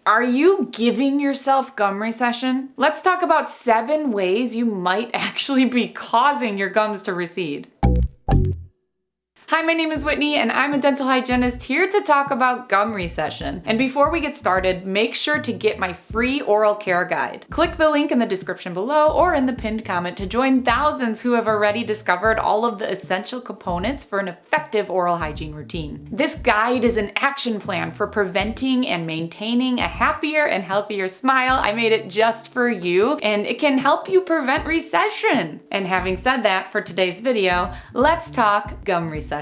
Are you giving yourself gum recession? Let's talk about 7 ways you might actually be causing your gums to recede. Hi, my name is Whitney and I'm a dental hygienist here to talk about gum recession. And before we get started, make sure to get my free oral care guide. Click the link in the description below or in the pinned comment to join thousands who have already discovered all of the essential components for an effective oral hygiene routine. This guide is an action plan for preventing and maintaining a happier and healthier smile. I made it just for you and it can help you prevent recession. And having said that, for today's video, let's talk gum recession.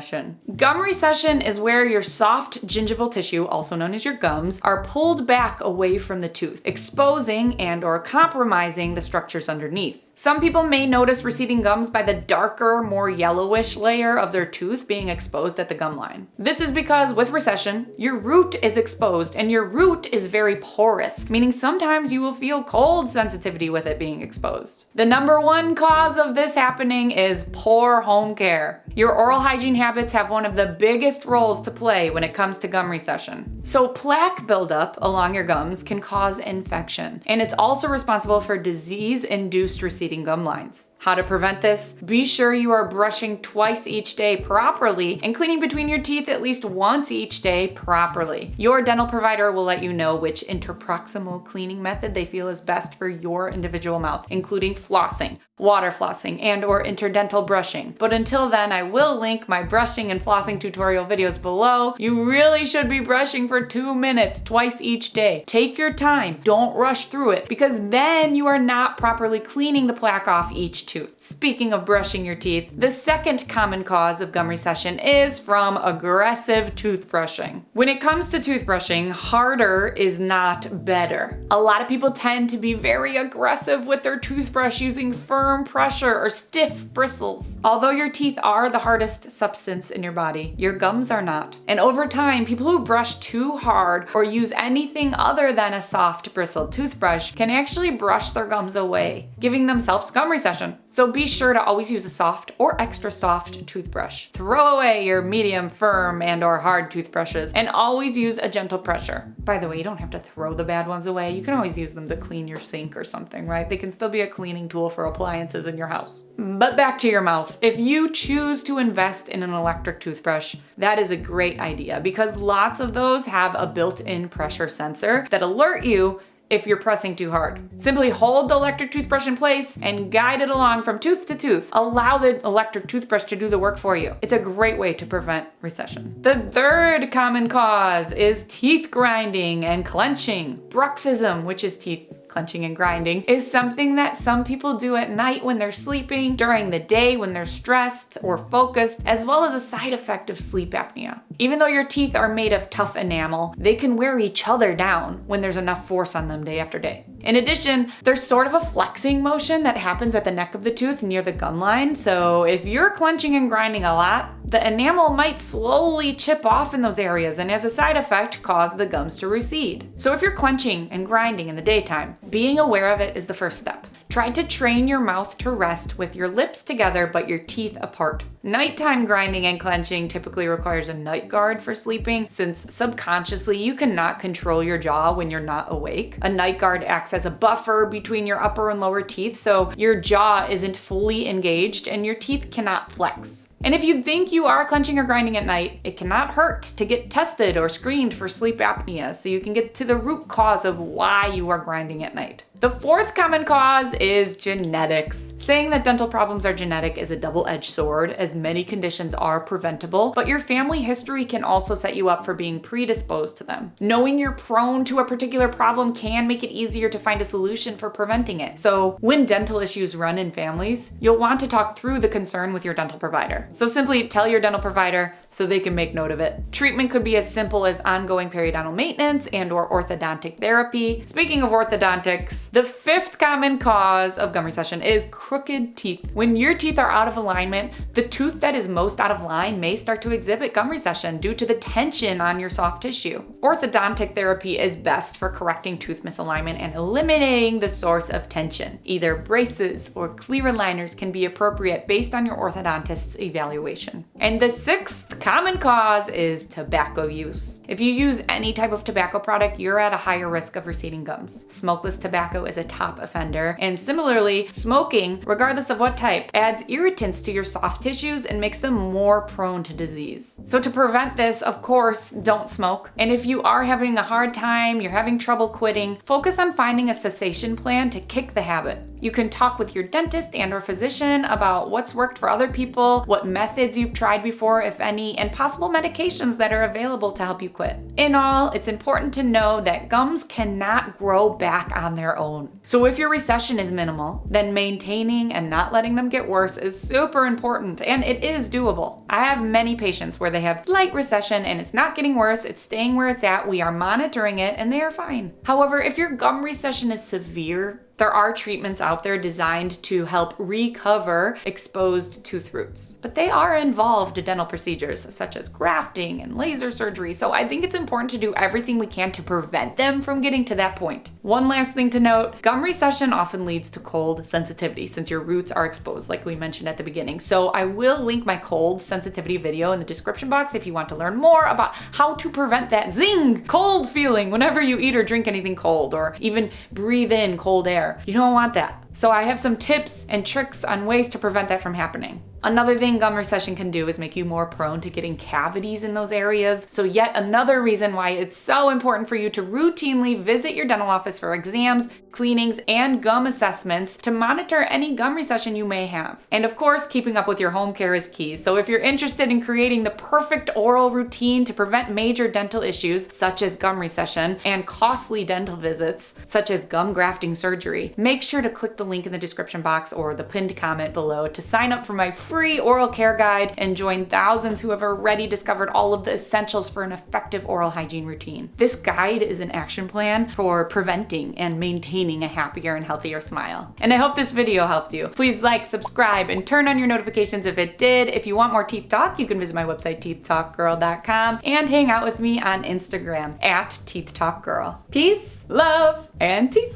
Gum recession is where your soft gingival tissue, also known as your gums, are pulled back away from the tooth, exposing and/or compromising the structures underneath. Some people may notice receding gums by the darker, more yellowish layer of their tooth being exposed at the gum line. This is because with recession, your root is exposed and your root is very porous, meaning sometimes you will feel cold sensitivity with it being exposed. The number one cause of this happening is poor home care. Your oral hygiene habits have one of the biggest roles to play when it comes to gum recession. So plaque buildup along your gums can cause infection, and it's also responsible for disease-induced receding gum lines. How to prevent this? Be sure you are brushing twice each day properly and cleaning between your teeth at least once each day properly. Your dental provider will let you know which interproximal cleaning method they feel is best for your individual mouth, including flossing, water flossing, and/or interdental brushing. But until then, I will link my brushing and flossing tutorial videos below. You really should be brushing for 2 minutes twice each day. Take your time, don't rush through it, because then you are not properly cleaning the plaque off each tooth. Speaking of brushing your teeth, the second common cause of gum recession is from aggressive toothbrushing. When it comes to toothbrushing, harder is not better. A lot of people tend to be very aggressive with their toothbrush using firm pressure or stiff bristles. Although your teeth are the hardest substance in your body, your gums are not. And over time, people who brush too hard or use anything other than a soft bristled toothbrush can actually brush their gums away, giving themselves gum recession. So be sure to always use a soft or extra soft toothbrush. Throw away your medium, firm, and/or hard toothbrushes and always use a gentle pressure. By the way, you don't have to throw the bad ones away. You can always use them to clean your sink or something, right? They can still be a cleaning tool for appliances in your house. But back to your mouth. If you choose to invest in an electric toothbrush, that is a great idea because lots of those have a built-in pressure sensor that alert you if you're pressing too hard. Simply hold the electric toothbrush in place and guide it along from tooth to tooth. Allow the electric toothbrush to do the work for you. It's a great way to prevent recession. The third common cause is teeth grinding and clenching. Bruxism, which is teeth clenching and grinding, is something that some people do at night when they're sleeping, during the day when they're stressed or focused, as well as a side effect of sleep apnea. Even though your teeth are made of tough enamel, they can wear each other down when there's enough force on them day after day. In addition, there's sort of a flexing motion that happens at the neck of the tooth near the gum line, so if you're clenching and grinding a lot, the enamel might slowly chip off in those areas and as a side effect cause the gums to recede. So if you're clenching and grinding in the daytime, being aware of it is the first step. Try to train your mouth to rest with your lips together but your teeth apart. Nighttime grinding and clenching typically requires a night guard for sleeping since subconsciously you cannot control your jaw when you're not awake. A night guard acts as a buffer between your upper and lower teeth so your jaw isn't fully engaged and your teeth cannot flex. And if you think you are clenching or grinding at night, it cannot hurt to get tested or screened for sleep apnea so you can get to the root cause of why you are grinding at night. The fourth common cause is genetics. Saying that dental problems are genetic is a double-edged sword, as many conditions are preventable, but your family history can also set you up for being predisposed to them. Knowing you're prone to a particular problem can make it easier to find a solution for preventing it. So when dental issues run in families, you'll want to talk through the concern with your dental provider. So simply tell your dental provider so they can make note of it. Treatment could be as simple as ongoing periodontal maintenance and/or orthodontic therapy. Speaking of orthodontics, The fifth common cause of gum recession is crooked teeth. When your teeth are out of alignment, the tooth that is most out of line may start to exhibit gum recession due to the tension on your soft tissue. Orthodontic therapy is best for correcting tooth misalignment and eliminating the source of tension. Either braces or clear aligners can be appropriate based on your orthodontist's evaluation. And the sixth common cause is tobacco use. If you use any type of tobacco product, you're at a higher risk of receding gums. Smokeless tobacco is a top offender, and similarly, smoking, regardless of what type, adds irritants to your soft tissues and makes them more prone to disease. So to prevent this, of course, don't smoke. And if you are having a hard time, you're having trouble quitting, focus on finding a cessation plan to kick the habit. You can talk with your dentist and/or physician about what's worked for other people, what methods you've tried before, if any, and possible medications that are available to help you quit. In all, it's important to know that gums cannot grow back on their own. So if your recession is minimal, then maintaining and not letting them get worse is super important, and it is doable. I have many patients where they have slight recession and it's not getting worse, it's staying where it's at, we are monitoring it, and they are fine. However, if your gum recession is severe, there are treatments out there designed to help recover exposed tooth roots, but they are involved in dental procedures such as grafting and laser surgery, so I think it's important to do everything we can to prevent them from getting to that point. One last thing to note, gum recession often leads to cold sensitivity since your roots are exposed like we mentioned at the beginning, so I will link my cold sensitivity video in the description box if you want to learn more about how to prevent that zing cold feeling whenever you eat or drink anything cold or even breathe in cold air. You don't want that. So I have some tips and tricks on ways to prevent that from happening. Another thing gum recession can do is make you more prone to getting cavities in those areas. So yet another reason why it's so important for you to routinely visit your dental office for exams, cleanings, and gum assessments to monitor any gum recession you may have. And of course, keeping up with your home care is key. So if you're interested in creating the perfect oral routine to prevent major dental issues such as gum recession and costly dental visits such as gum grafting surgery, make sure to click the link in the description box or the pinned comment below to sign up for my free oral care guide and join thousands who have already discovered all of the essentials for an effective oral hygiene routine. This guide is an action plan for preventing and maintaining a happier and healthier smile. And I hope this video helped you. Please like, subscribe, and turn on your notifications if it did. If you want more teeth talk, you can visit my website teethtalkgirl.com and hang out with me on Instagram @teethtalkgirl. Peace, love, and teeth.